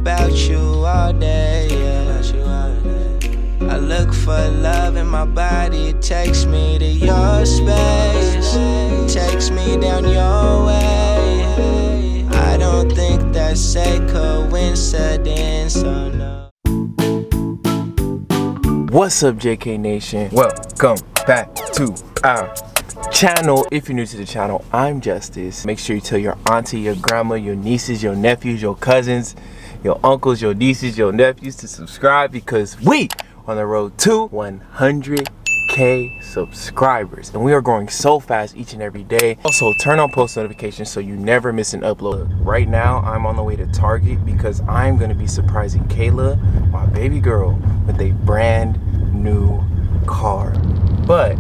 about you all day, yeah. I look for love in my body, it takes me to your space, takes me down your way. I don't think that's a coincidence, oh no. What's up, JK Nation? Welcome back to our channel. If you're new to the channel, I'm Justus. Make sure you tell your auntie, your grandma, your nieces, your nephews, your cousins, your uncles, your nieces, your nephews to subscribe, because we on the road to 100K subscribers, and we are growing so fast each and every day. Also, turn on post notifications so you never miss an upload. Right now I'm on the way to Target because I'm going to be surprising Kayla, my baby girl, with a brand new car. But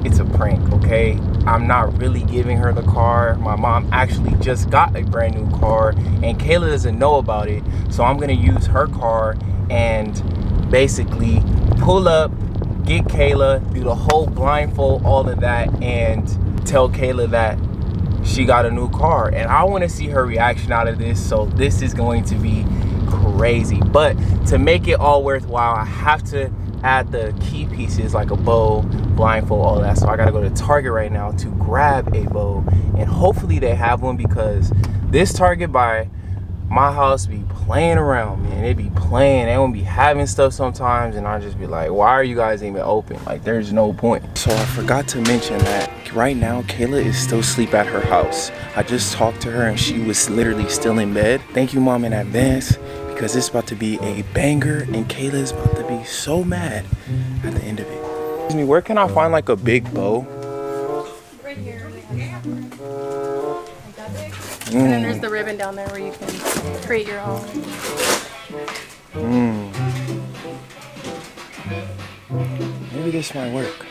it's a prank, okay? I'm not really giving her the car. My mom actually just got a brand new car and Kayla doesn't know about it, so I'm gonna use her car and basically pull up, get Kayla, do the whole blindfold, all of that, and tell Kayla that she got a new car. And I want to see her reaction out of this, so this is going to be crazy. But to make it all worthwhile, I have to add the key pieces like a bow, blindfold, all that. So I gotta go to Target right now to grab a bow, and hopefully they have one, because this Target by my house be playing around, man. They be playing, they won't be having stuff sometimes, and I just be like, why are you guys even open? Like, there's no point. So I forgot to mention that right now Kayla is still asleep at her house. I just talked to her and she was literally still in bed. Thank you, Mom, in advance, because it's about to be a banger and Kayla is about to be so mad at the end of it. Excuse me, where can I find like a big bow? Right here. And then there's the ribbon down there where you can create your own. Maybe this might work.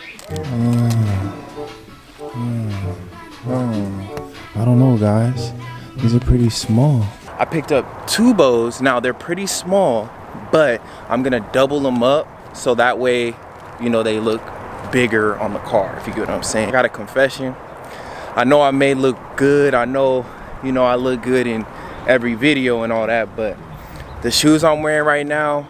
I don't know, guys. These are pretty small. I picked up 2 bows. Now they're pretty small, but I'm gonna double them up so that way, you know, they look bigger on the car, if you get what I'm saying. I got a confession. I know I may look good. I know, you know, I look good in every video and all that, but the shoes I'm wearing right now,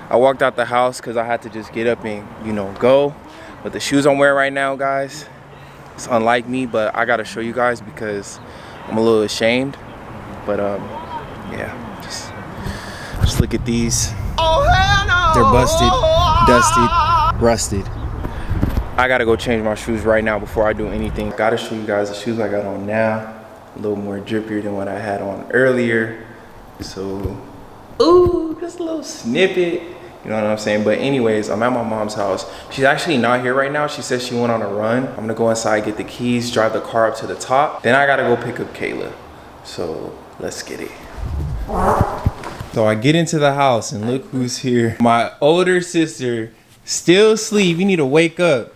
I walked out the house because I had to just get up and, you know, go. But the shoes I'm wearing right now, guys, it's unlike me, but I gotta show you guys because I'm a little ashamed. But yeah, just look at these. Oh, hell no. They're busted, dusted, rusted. I gotta go change my shoes right now before I do anything. Gotta show you guys the shoes I got on now. A little more drippier than what I had on earlier. So, ooh, just a little snippet. You know what I'm saying? But anyways, I'm at my mom's house. She's actually not here right now. She says she went on a run. I'm gonna go inside, get the keys, drive the car up to the top. Then I gotta go pick up Kayla. So let's get it. So I get into the house and look who's here. My older sister, still asleep. You need to wake up.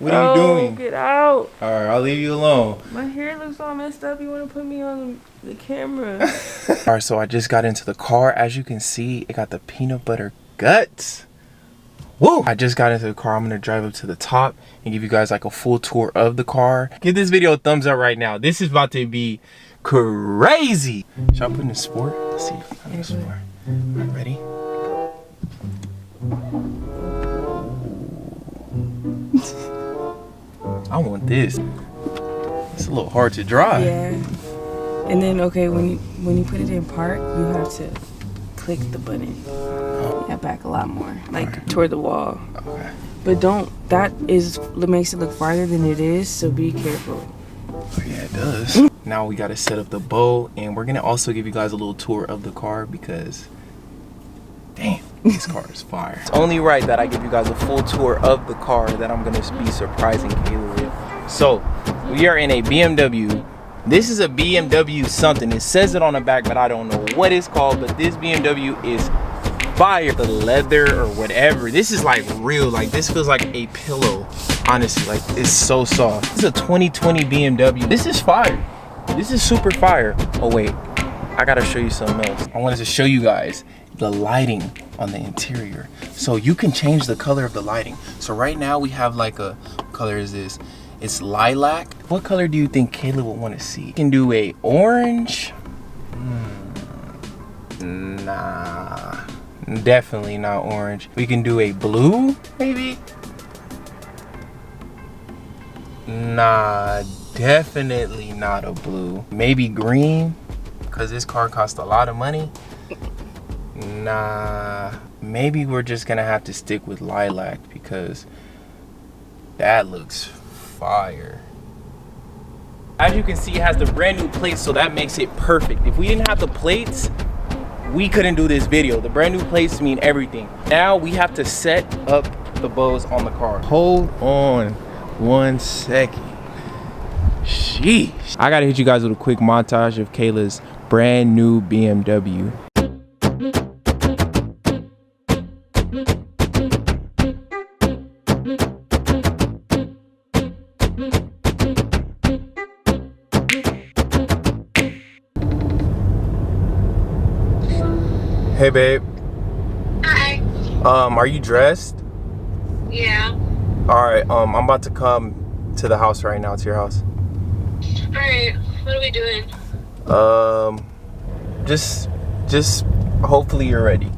What are you doing? Get out. All right, I'll leave you alone. My hair looks all messed up. You want to put me on the camera? All right, so I just got into the car. As you can see, it got the peanut butter guts. Woo! I just got into the car. I'm gonna drive up to the top and give you guys like a full tour of the car. Give this video a thumbs up right now. This is about to be crazy. Should I put in sport? Let's see if I'm in sport. All right, ready? I want this. It's a little hard to drive. Yeah. And then, okay, when you put it in park, you have to click the button. Yeah, back a lot more, like toward the wall. Okay. But that makes it look farther than it is, so be careful. Oh, yeah, it does. Now we gotta set up the bow, and we're gonna also give you guys a little tour of the car because, damn, this car is fire. It's only right that I give you guys a full tour of the car that I'm gonna be surprising Kayla with. So, we are in a BMW. This is a BMW something. It says it on the back, but I don't know what it's called, but this BMW is fire. The leather or whatever, this is like real. Like, this feels like a pillow, honestly. Like, it's so soft. This is a 2020 BMW. This is fire. This is super fire. Oh wait, I gotta show you something else. I wanted to show you guys the lighting on the interior. So you can change the color of the lighting. So right now we have like a, what color is this? It's lilac. What color do you think Kayla would want to see? You can do a orange. Nah, definitely not orange. We can do a blue, maybe? Nah, definitely not a blue. Maybe green, because this car costs a lot of money. Nah, maybe we're just gonna have to stick with lilac because that looks fire. As you can see, it has the brand new plates, so that makes it perfect. If we didn't have the plates, we couldn't do this video. The brand new plates mean everything. Now we have to set up the bows on the car. Hold on 1 second. Sheesh. I gotta hit you guys with a quick montage of Kayla's brand new BMW. Hey babe. Hi. Are you dressed? Yeah. Alright, I'm about to come to the house right now, to your house. Alright, what are we doing? Just hopefully you're ready.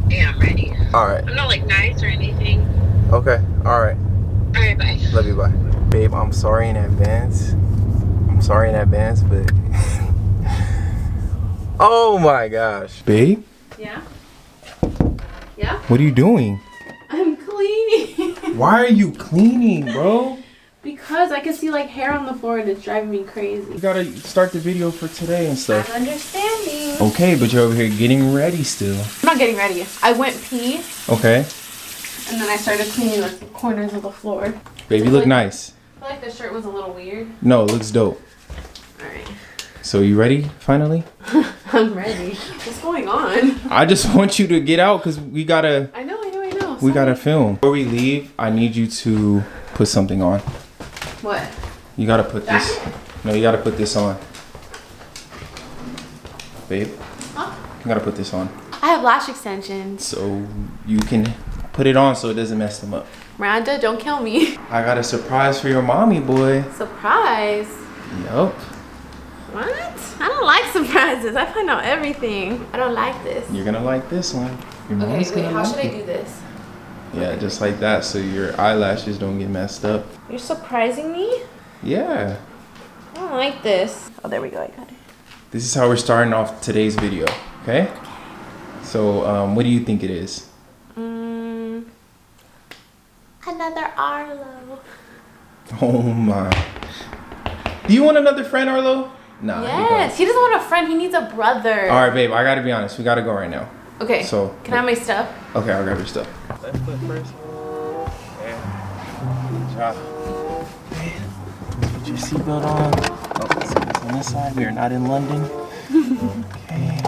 Yeah, I'm ready. Alright. I'm not like nice or anything. Okay, alright. Alright, bye. Love you, bye. Babe, I'm sorry in advance. But oh my gosh. Babe? Yeah? Yeah? What are you doing? I'm cleaning. Why are you cleaning, bro? Because I can see like hair on the floor and it's driving me crazy. You gotta start the video for today and stuff. I'm understanding. Okay, but you're over here getting ready still. I'm not getting ready. I went pee Okay. and then I started cleaning the corners of the floor. Baby, look nice. I feel like the shirt was a little weird. No, it looks dope. Alright. So you ready, finally? I'm ready. What's going on? I just want you to get out because we gotta... I know. We gotta film. Before we leave, I need you to put something on. What? You gotta put this... No, you gotta put this on. Babe? Huh? You gotta put this on. I have lash extensions. So you can put it on so it doesn't mess them up. Miranda, don't kill me. I got a surprise for your mommy, boy. Surprise? Yup. What? I don't like surprises. I find out everything. I don't like this. You're gonna like this one. Your Okay, mom's wait, gonna how like should I it. do this? Yeah, just like that so your eyelashes don't get messed up. You're surprising me? Yeah. I don't like this. Oh, there we go. I got it. This is how we're starting off today's video, okay? So, what do you think it is? Another Arlo. Oh my. Do you want another friend, Arlo? Nah. Yes, he doesn't want a friend. He needs a brother. All right, babe, I gotta be honest. We gotta go right now. Okay. So, can I have my stuff? Okay, I'll grab your stuff. Left foot first. Yeah. Good job. Put your seatbelt on. Oh, let's see this on this side. We are not in London. Okay.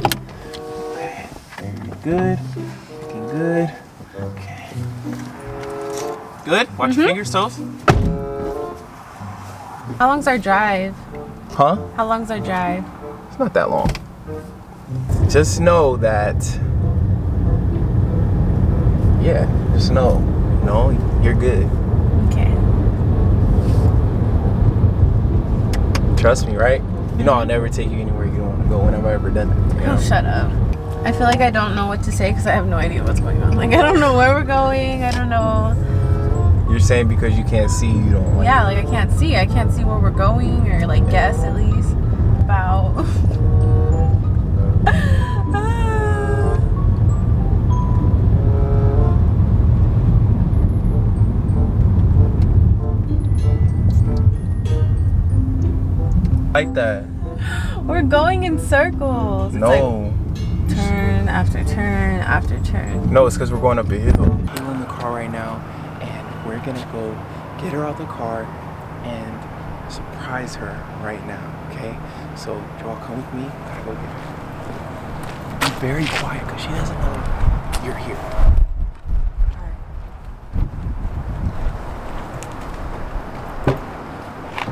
Okay. Very good. Looking good. Okay. Good? Watch your fingers, toes. How long's our drive? Huh? How long's our drive? It's not that long. Just know that... Yeah, just know. No, you're good. Okay. Trust me, right? You know I'll never take you anywhere you don't want to go when I've ever done it. You know? Oh, shut up. I feel like I don't know what to say because I have no idea what's going on. Like, I don't know where we're going. I don't know. You're saying because you can't see, you don't like Yeah, like I can't see. I can't see where we're going or like guess at least about. like that. We're going in circles. It's No. like turn after turn after turn. No, it's because we're going up a hill. We're in the car right now, and we're gonna go get her out the car and surprise her right now, okay? So, y'all come with me. Gotta go get her. Be very quiet because she doesn't know you're here.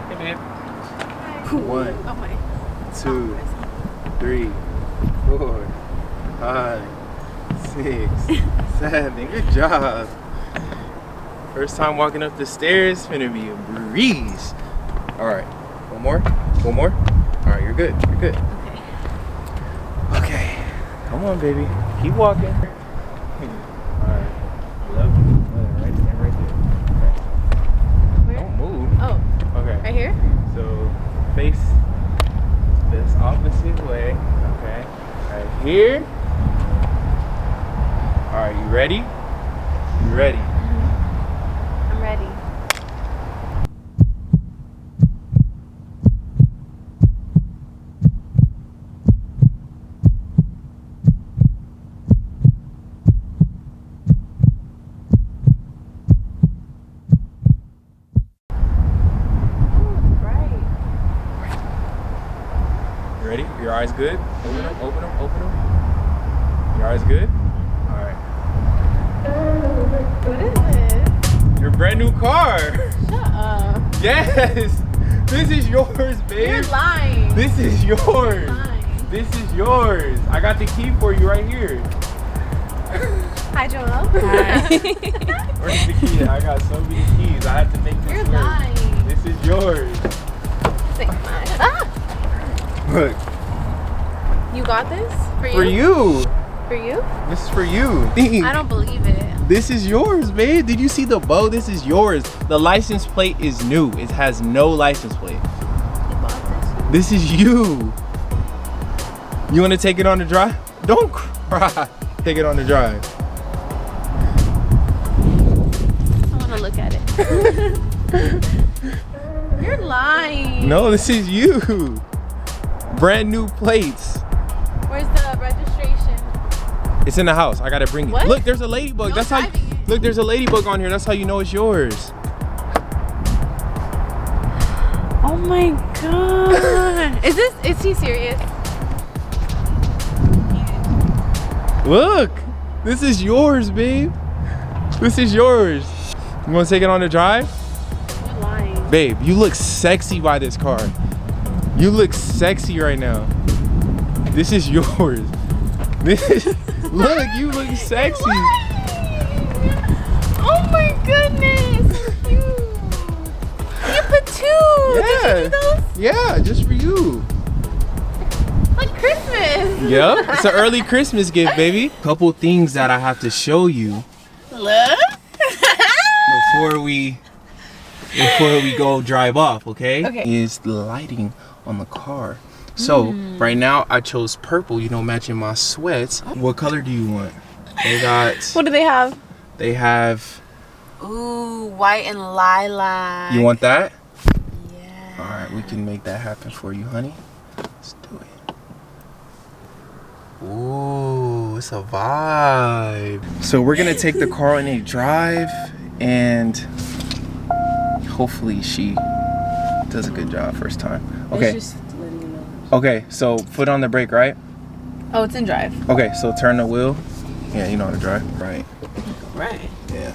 Hey, babe. 1, Oh my. 2, 3, 4, 5, 6, 7. Good job. First time walking up the stairs, finna be a breeze. All right, one more. All right, you're good. You're good. Okay. Come on, baby. Keep walking. Alright. Love you. Right there, right there. Okay. Where? Don't move. Oh, Okay. right here? So face this opposite way. Okay. Right here. Alright, you ready? You ready? I'm ready. You ready? Your eyes good? Open them, open them, open them. Your eyes good? Alright. What is this? Your brand new car! Shut up. Yes! This is yours, babe! You're lying. This is yours! You're lying. This is yours! I got the key for you right here. Hi, Joel. Hi. Where's the key? I got so many keys. I have to make this You're work. lying. This is yours. Say mine. Ah! Look, You got this? for you. For you? This is for you. I don't believe it. This is yours, babe. Did you see the bow? This is yours. The license plate is new. It has no license plate. You bought This is you. You want to take it on the drive? Don't cry. Take it on the drive. this? I want to look at it. You're lying. No, this is you. Brand new plates. Where's the registration? It's in the house. I gotta bring it. What? Look, there's a ladybug. No That's how. driving it. Look, there's a ladybug on here. That's how you know it's yours. Oh my god. Is he serious? Look, this is yours, babe. This is yours. You want to take it on the drive? You're lying. Babe, you look sexy by this car. You look sexy right now. This is yours. This is, look, you look sexy. Oh my goodness. So cute. You put two. Did you do those? Yeah, just for you. Like Christmas. Yep, it's an early Christmas gift, baby. Couple things that I have to show you Look. before we go drive off, okay? Okay. Is the lighting on the car. So right now I chose purple, you know, matching my sweats. What color do you want? They got, What do they have? they have, Ooh, white and lilac. you want that? Yeah. All right, we can make that happen for you, honey. Let's do it. Ooh, it's a vibe. So we're gonna take the car on a drive and hopefully she does a good job first time. Okay. It's just letting you know. Okay, so foot on the brake, right? Oh, it's in drive. Okay, so turn the wheel. Yeah, you know how to drive. Right. Right. Yeah.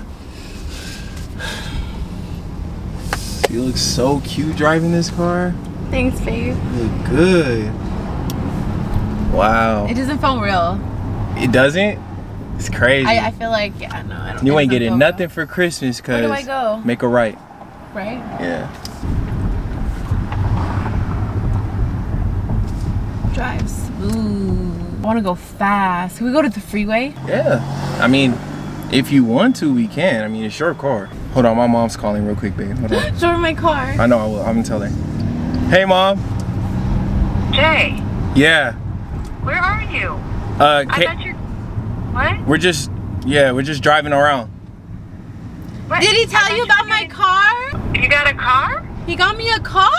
You look so cute driving this car. Thanks, babe. You look good. Wow. It doesn't feel real. It doesn't? It's crazy. I feel like, yeah, no, I don't. You it ain't doesn't getting feel nothing real. for Christmas, Where cause do I go? make a right. Right? Yeah. Drive smooth. I want to go fast. Can we go to the freeway? Yeah. I mean, if you want to, we can. I mean, it's your car. Hold on, my mom's calling real quick, babe. Hold on. Show her my car. I know I will. I'm gonna tell her. Hey, mom. Jay, Yeah. where are you? I thought you. What? we're just driving around. What? Did he tell you about my car? You got a car? He got me a car,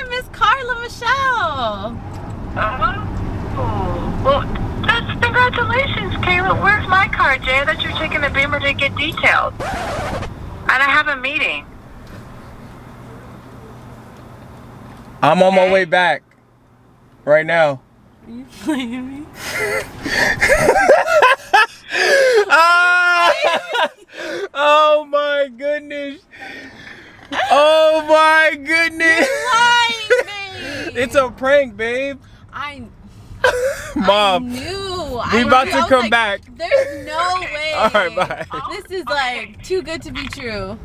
Miss Carla Michelle. Oh. Well, that's congratulations, Kayla. Where's my car, Jay? I thought you were taking the Beamer to get detailed. And I have a meeting. I'm on my way back right now. Are you playing me? Oh my goodness. Oh my goodness. Lying, babe. It's a prank, babe. Mom, knew. we about to I was come like, back. There's no way. All right, bye. This is like too good to be true.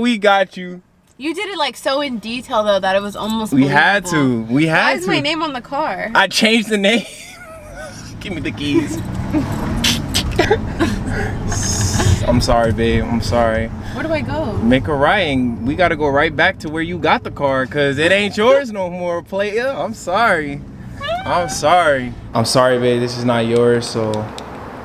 We got you. You did it like so in detail though that it was almost We had to. believable. We had Why to. is my name on the car? I changed the name. Give me the keys. I'm sorry, babe. I'm sorry. Where do I go? Make a right, and we gotta go right back to where you got the car, cause it ain't yours no more, player. I'm sorry. I'm sorry. I'm sorry, babe. This is not yours, so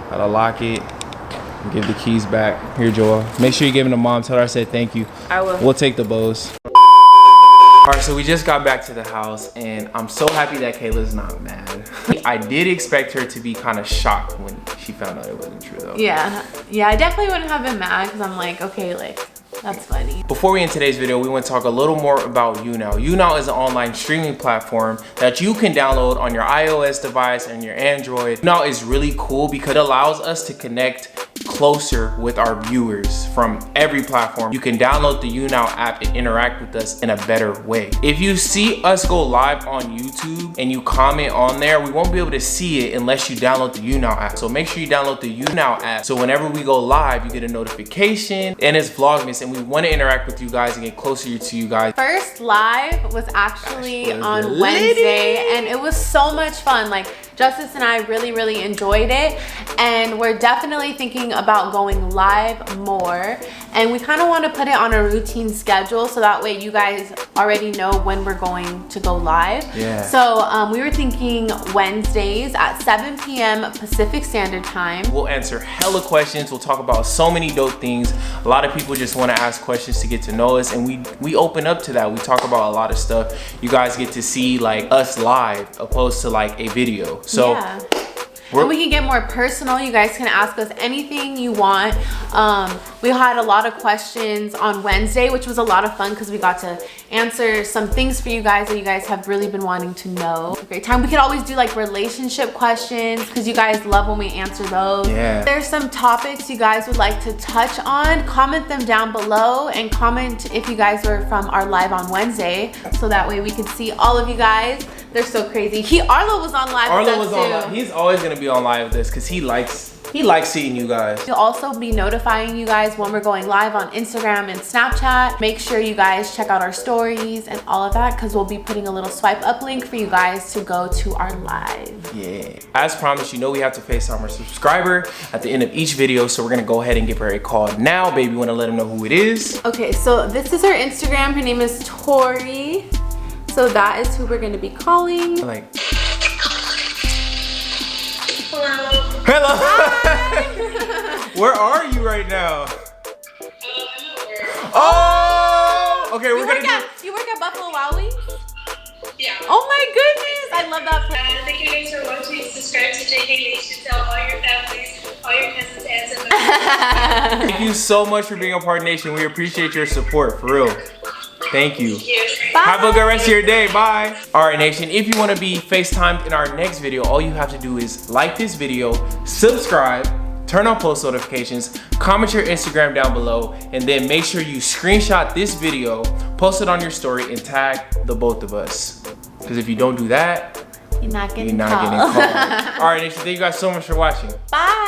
gotta lock it. And give the keys back. Here, Joel. Make sure you give them to mom. Tell her I said thank you. I will. We'll take the bows. All right, so we just got back to the house, and I'm so happy that Kayla's not mad. I did expect her to be kind of shocked when she found out it wasn't true, though. Yeah, I definitely wouldn't have been mad because I'm like, okay, like, that's funny. Before we end today's video, we want to talk a little more about YOUNOW. YOUNOW is an online streaming platform that you can download on your iOS device and your Android. YOUNOW is really cool because it allows us to connect closer with our viewers from every platform. You can download the YOUNOW app and interact with us in a better way. If you see us go live on YouTube and you comment on there, we won't be able to see it unless you download the YOUNOW app. So make sure you download the YOUNOW app so whenever we go live, you get a notification. And it's Vlogmas, and we want to interact with you guys and get closer to you guys. First live was actually on lit. Wednesday, and it was so much fun. Like, Justus and I really enjoyed it, and we're definitely thinking about going live more, and we kind of want to put it on a routine schedule so that way you guys already know when we're going to go live. Yeah. So we were thinking Wednesdays at 7 p.m. Pacific Standard Time. We'll answer hella questions. We'll talk about so many dope things. A lot of people just want to ask questions to get to know us, and we open up to that. We talk about a lot of stuff. You guys get to see like us live opposed to like a video. So yeah. And we can get more personal. You guys can ask us anything you want. We had a lot of questions on Wednesday, which was a lot of fun because we got to answer some things for you guys that you guys have really been wanting to know. Great time. We could always do like relationship questions because you guys love when we answer those. Yeah. There's some topics you guys would like to touch on. Comment them down below and comment if you guys were from our live on Wednesday, so that way we can see all of you guys. They're so crazy. Arlo was on live with us was on live. He's always gonna be on live with us because he likes seeing you guys. We'll also be notifying you guys when we're going live on Instagram and Snapchat. Make sure you guys check out our stories and all of that because we'll be putting a little swipe up link for you guys to go to our live. Yeah. As promised, you know we have to FaceTime our subscriber at the end of each video, so we're gonna go ahead and give her a call now. Baby, wanna let them know who it is? Okay, so this is her Instagram. Her name is Tori. So that is who we're gonna be calling. Like, Hello. hello. Where are you right now? Oh, okay. We're gonna do. You work at Buffalo Wild Wings? Yeah. Oh my goodness, I love that place. Thank you guys for watching. Subscribe to JK Nation. Tell all your families, all your cousins, aunts, and uncles. Thank you so much for being a part of Nation. We appreciate your support, for real. Thank you. Bye. Have a good rest of your day. Bye. All right, Nation. If you want to be FaceTimed in our next video, all you have to do is like this video, subscribe, turn on post notifications, comment your Instagram down below, and then make sure you screenshot this video, post it on your story, and tag the both of us. Because if you don't do that, You're not getting you're not called. getting called. All right, Nation. Thank you guys so much for watching. Bye.